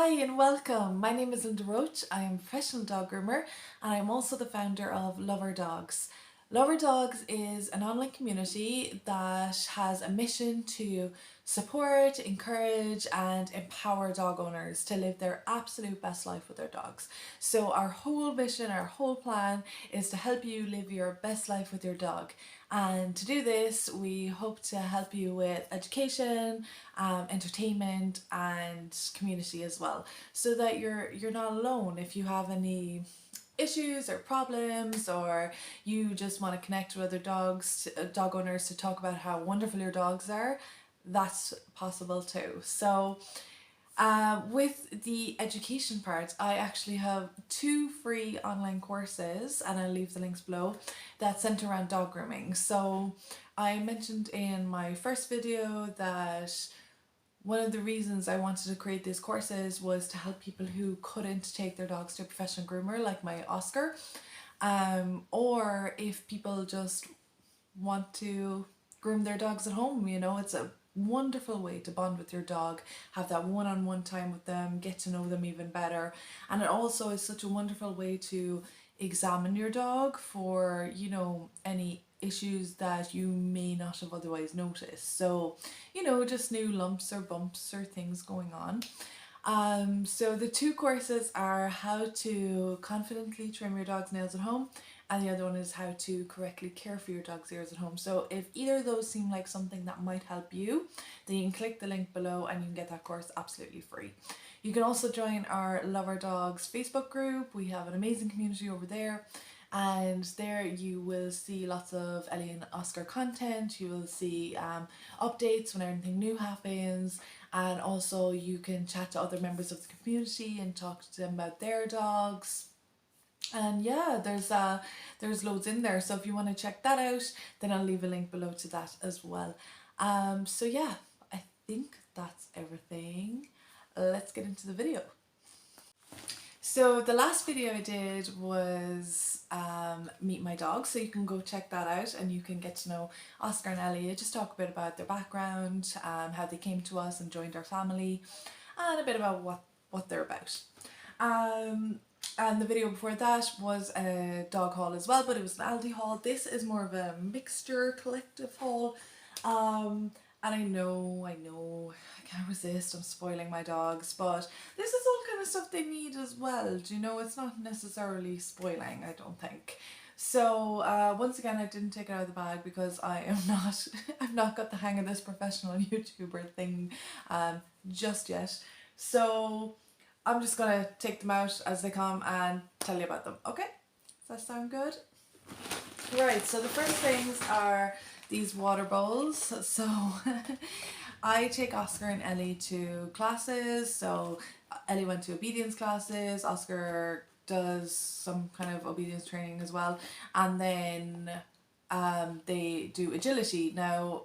Hi and welcome. My name is Linda Roach. I am a professional dog groomer and I'm also the founder of Love Our Dogs. Love Our Dogs is an online community that has a mission to support, encourage and empower dog owners to live their absolute best life with their dogs. So our whole mission, our whole plan is to help you live your best life with your dog. And to do this, we hope to help you with education, entertainment and community as well, so that you're not alone. If you have any issues or problems, or you just want to connect with other dog owners to talk about how wonderful your dogs are, that's possible too. So with the education part, I actually have 2 free online courses, and I'll leave the links below, that center around dog grooming. So I mentioned in my first video that one of the reasons I wanted to create these courses was to help people who couldn't take their dogs to a professional groomer like my Oscar, or if people just want to groom their dogs at home. You know, it's a wonderful way to bond with your dog, have that one-on-one time with them, get to know them even better. And it also is such a wonderful way to examine your dog for, you know, any issues that you may not have otherwise noticed. So, you know, just new lumps or bumps or things going on. So the 2 courses are how to confidently trim your dog's nails at home, and the other one is how to correctly care for your dog's ears at home. So if either of those seem like something that might help you, then you can click the link below and you can get that course absolutely free. You can also join our Love Our Dogs Facebook group. We have an amazing community over there. And there you will see lots of Ellie and Oscar content. You will see updates when anything new happens, and also you can chat to other members of the community and talk to them about their dogs. And yeah, there's loads in there, so if you want to check that out, then I'll leave a link below to that as well. So yeah, I think that's everything. Let's get into the video. So the last video I did was meet my dog, so you can go check that out and you can get to know Oscar and Ellie, just talk a bit about their background, how they came to us and joined our family, and a bit about what they're about. And the video before that was a dog haul as well, but it was an Aldi haul. This is more of a mixture collective haul. And I know, I can't resist, I'm spoiling my dogs, but this is all kind of stuff they need as well. Do you know, it's not necessarily spoiling, I don't think. So once again, I didn't take it out of the bag because I am not, I've not got the hang of this professional YouTuber thing just yet. So I'm just gonna take them out as they come and tell you about them, okay? Does that sound good? Right, so the first things are these water bowls. So I take Oscar and Ellie to classes. So Ellie went to obedience classes, Oscar does some kind of obedience training as well, and then they do agility. Now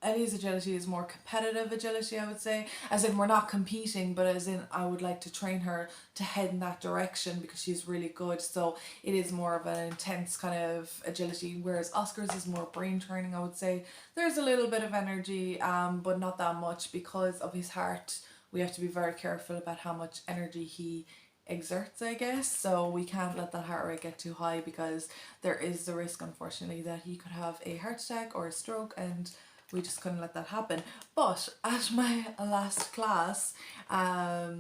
Ellie's agility is more competitive agility, I would say, as in we're not competing, but as in I would like to train her to head in that direction because she's really good. So it is more of an intense kind of agility, whereas Oscar's is more brain training, I would say. There's a little bit of energy, but not that much because of his heart. We have to be very careful about how much energy he exerts, I guess, so we can't let that heart rate get too high because there is the risk, unfortunately, that he could have a heart attack or a stroke, and we just couldn't let that happen. But at my last class, I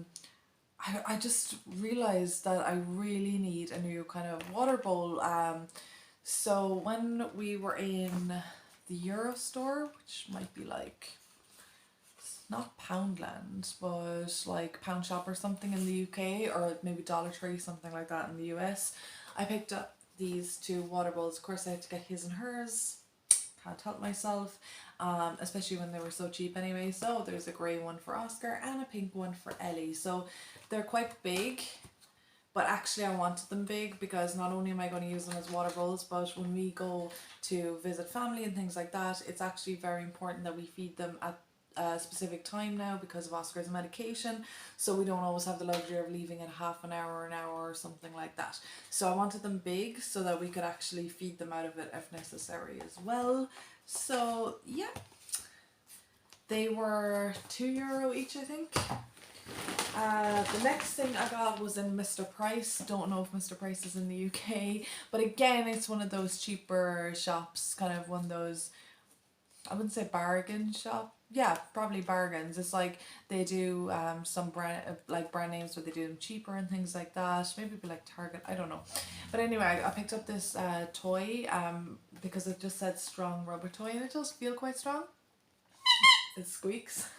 just realised that I really need a new kind of water bowl. So when we were in the Euro store, which might be like, not Poundland, but like Pound Shop or something in the UK, or maybe Dollar Tree, something like that in the US, I picked up these 2 water bowls. Of course I had to get his and hers, can't help myself, especially when they were so cheap anyway. So there's a grey one for Oscar and a pink one for Ellie. So they're quite big, but actually I wanted them big because not only am I going to use them as water bowls, but when we go to visit family and things like that, it's actually very important that we feed them at a specific time now because of Oscar's medication, so we don't always have the luxury of leaving it half an hour or something like that. So I wanted them big so that we could actually feed them out of it if necessary as well. So yeah, they were €2 each, I think. The next thing I got was in Mr. Price. Don't know if Mr. Price is in the UK, but again, it's one of those cheaper shops, kind of one of those, I wouldn't say bargain shop. Yeah, probably bargains. It's like they do some brand like brand names, but they do them cheaper and things like that. Maybe it'd be like Target. I don't know. But anyway, I picked up this toy because it just said strong rubber toy, and it does feel quite strong. It squeaks.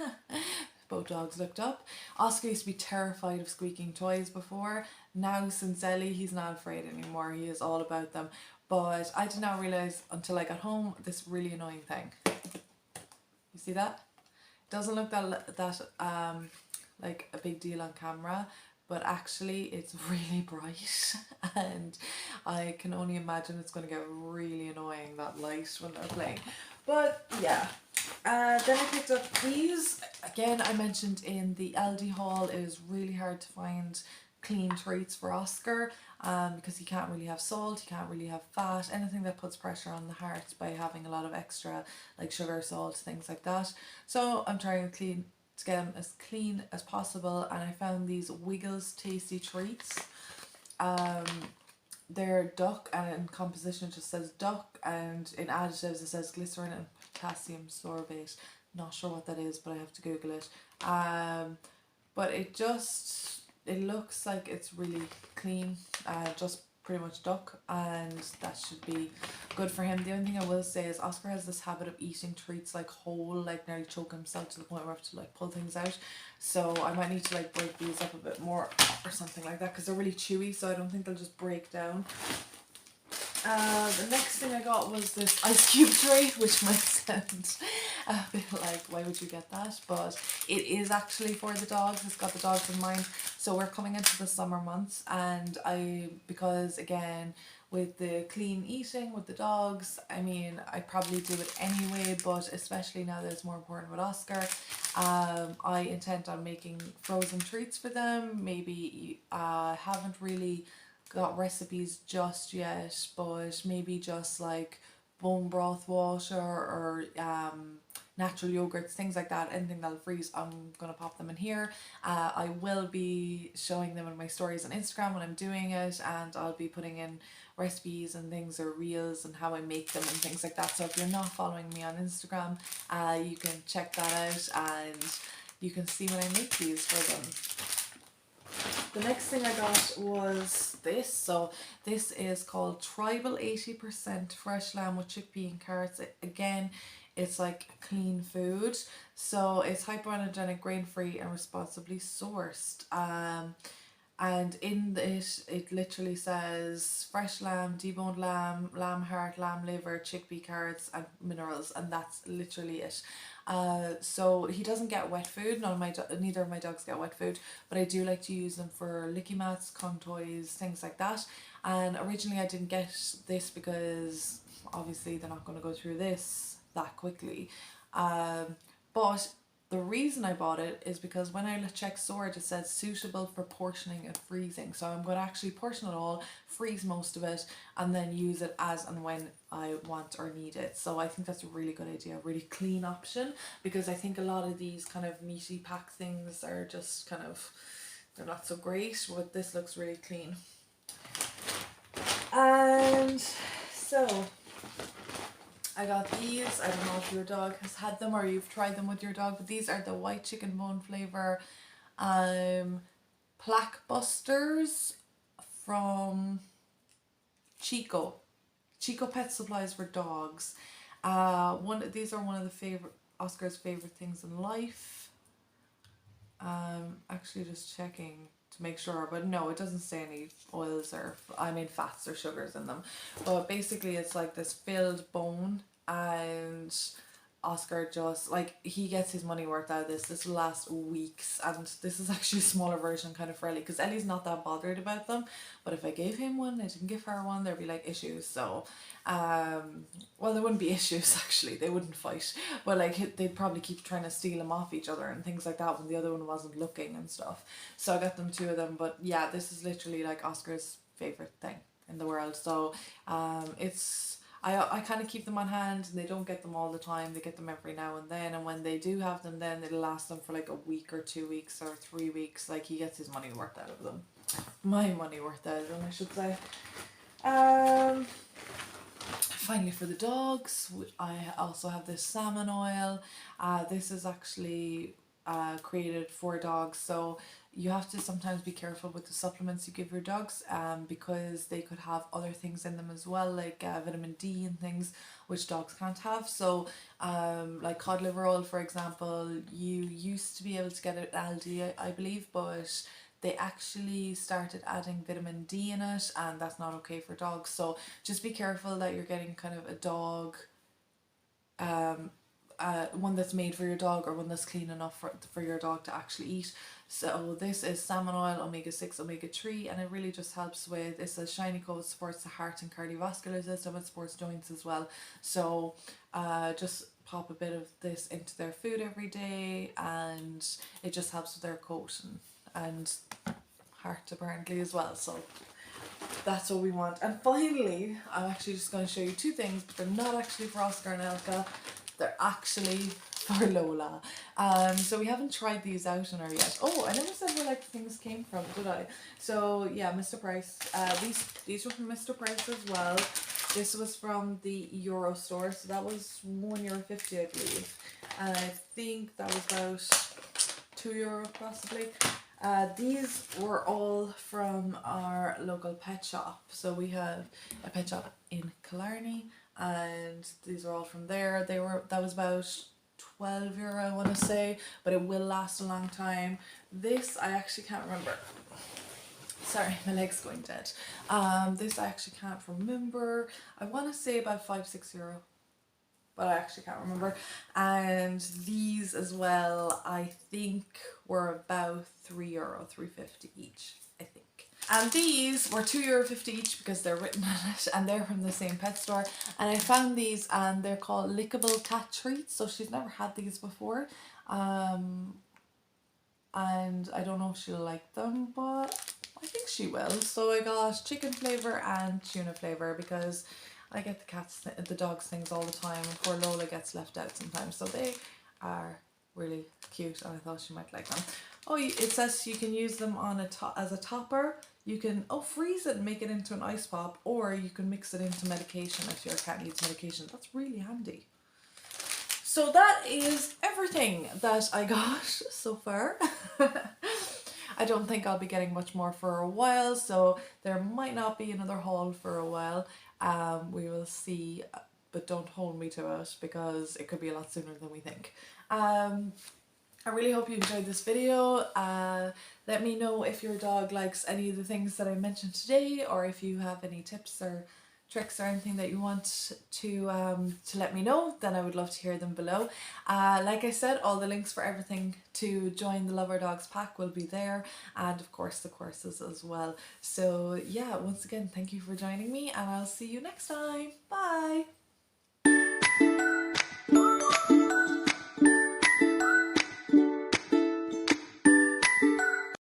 Both dogs looked up. Oscar used to be terrified of squeaking toys before. Now, since Ellie, he's not afraid anymore. He is all about them. But I did not realise until I got home this really annoying thing. You see that? Doesn't look that like a big deal on camera, but actually it's really bright, and I can only imagine it's going to get really annoying, that light, when they're playing. But yeah. Then I picked up these. Again, I mentioned in the Aldi haul, it is really hard to find clean treats for Oscar because he can't really have salt, he can't really have fat, anything that puts pressure on the heart by having a lot of extra like sugar, salt, things like that. So I'm trying to get them as clean as possible, and I found these Wiggles Tasty Treats. They're duck, and in composition it just says duck, and in additives it says glycerin and potassium sorbate. Not sure what that is, but I have to Google it. But it looks like it's really clean, just pretty much duck, and that should be good for him. The only thing I will say is Oscar has this habit of eating treats like whole, like nearly choke himself to the point where I have to like pull things out. So I might need to like break these up a bit more or something like that, because they're really chewy, so I don't think they'll just break down. The next thing I got was this ice cube tray, which might sound a bit like, why would you get that? But it is actually for the dogs. It's got the dogs in mind. So we're coming into the summer months, and because again, with the clean eating with the dogs, I mean, I probably do it anyway, but especially now that it's more important with Oscar, I intend on making frozen treats for them. Maybe haven't really got recipes just yet, but maybe just like bone broth water or natural yogurts, things like that, anything that'll freeze, I'm gonna pop them in here. I will be showing them in my stories on Instagram when I'm doing it, and I'll be putting in recipes and things, or reels, and how I make them and things like that. So if you're not following me on Instagram, you can check that out, and you can see when I make these for them. The next thing I got was this. So this is called Tribal 80% Fresh Lamb with Chickpea and Carrots. Again, it's like clean food. So it's hypoallergenic, grain-free, and responsibly sourced. And in it literally says fresh lamb, deboned lamb, lamb heart, lamb liver, chickpea, carrots, and minerals, and that's literally it. So he doesn't get wet food. Neither of my dogs get wet food, but I do like to use them for licky mats, Kong toys, things like that. And originally I didn't get this because obviously they're not going to go through this that quickly. But the reason I bought it is because when I checked storage, it says suitable for portioning and freezing. So I'm going to actually portion it all, freeze most of it, and then use it as and when I want or need it. So I think that's a really good idea, a really clean option, because I think a lot of these kind of meaty pack things are just kind of, they're not so great, but this looks really clean. And so I got these. I don't know if your dog has had them or you've tried them with your dog, but these are the white chicken bone flavour plaque busters from Chico Pet Supplies for dogs. These are one of the Oscar's favorite things in life. Actually just checking to make sure, but no, it doesn't say any oils or fats or sugars in them. But basically it's like this filled bone, and Oscar just, like, he gets his money worth out of this. This will last weeks, and this is actually a smaller version kind of for Ellie, because Ellie's not that bothered about them, but if I gave him one, I didn't give her one, there'd be like issues. So well, there wouldn't be issues actually, they wouldn't fight, but like they'd probably keep trying to steal them off each other and things like that when the other one wasn't looking and stuff. So I got them two of them, but yeah, this is literally like Oscar's favorite thing in the world. So I kind of keep them on hand, and they don't get them all the time. They get them every now and then, and when they do have them, then it'll last them for like a week or 2 weeks or 3 weeks. Like, he gets his money worth out of them. My money worth out of them, I should say. Finally, for the dogs, I also have this salmon oil. This is actually created for dogs, so you have to sometimes be careful with the supplements you give your dogs, because they could have other things in them as well, like vitamin D and things which dogs can't have. So like cod liver oil, for example, you used to be able to get it at Aldi, I believe, but they actually started adding vitamin D in it, and that's not okay for dogs. So just be careful that you're getting kind of a dog, one that's made for your dog, or one that's clean enough for your dog to actually eat. So this is salmon oil, omega-6, omega-3, and it really just helps with, it's a shiny coat, supports the heart and cardiovascular system, it supports joints as well. So just pop a bit of this into their food every day, and it just helps with their coat and heart apparently as well. So that's what we want. And finally, I'm actually just going to show you two things, but they're not actually for Oscar and Elka. They're actually for Lola. So we haven't tried these out on her yet. Oh, I never said where like things came from, did I? So yeah, Mr. Price. These were from Mr. Price as well. This was from the Euro store, so that was €1.50, I believe. And I think that was about €2 possibly. These were all from our local pet shop. So we have a pet shop in Killarney, and these are all from there. That was about €12, I want to say, but it will last a long time. This I actually can't remember. Sorry, my leg's going dead. This I actually can't remember. I want to say about €5-6, but I actually can't remember. And these as well, I think were about €3, €3.50 each, I think. And these were €2.50 each because they're written on it, and they're from the same pet store. And I found these, and they're called Lickable Cat Treats, so she's never had these before. And I don't know if she'll like them, but I think she will. So I got chicken flavour and tuna flavour because I get the dogs things all the time, and poor Lola gets left out sometimes. So they are really cute, and I thought she might like them. Oh, it says you can use them on as a topper. You can freeze it and make it into an ice pop, or you can mix it into medication if your cat needs medication. That's really handy. So that is everything that I got so far. I don't think I'll be getting much more for a while, so there might not be another haul for a while. We will see, but don't hold me to it because it could be a lot sooner than we think. I really hope you enjoyed this video. Let me know if your dog likes any of the things that I mentioned today, or if you have any tips or tricks or anything that you want to let me know, then I would love to hear them below. Like I said, all the links for everything to join the Love Our Dogs pack will be there, and of course the courses as well. So yeah, once again, thank you for joining me, and I'll see you next time. Bye!